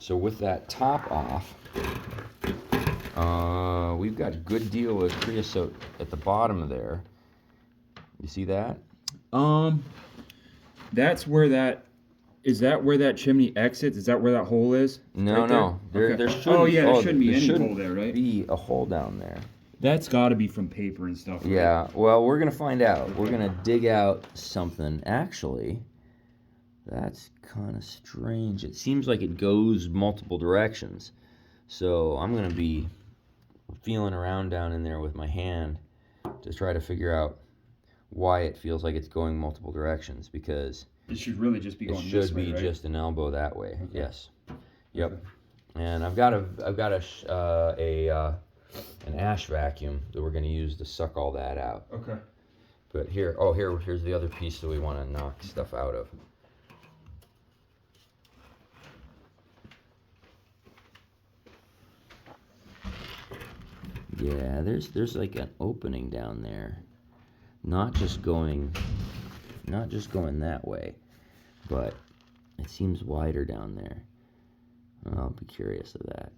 So with that top off, we've got a good deal of creosote at the bottom of there. You see that? That's where that. Is that where that chimney exits? Is that where that hole is? No, right no. There Okay. shouldn't. There shouldn't be any shouldn't hole there, right? be a hole down there. That's got to be from paper and stuff. Right? Yeah. Well, we're gonna find out. We're gonna dig out something. Actually, that's kind of strange. It seems like it goes multiple directions. So I'm gonna be feeling around down in there with my hand to try to figure out why it feels like it's going multiple directions, because it should really just be going this way. It should should be be right? just an elbow that way. Okay. Yes. Yep. Okay. And I've got an ash vacuum that we're going to use to suck all that out. Okay. But here's the other piece that we want to knock stuff out of. Yeah, there's like an opening down there. Not just going that way, but it seems wider down there. I'll be curious of that.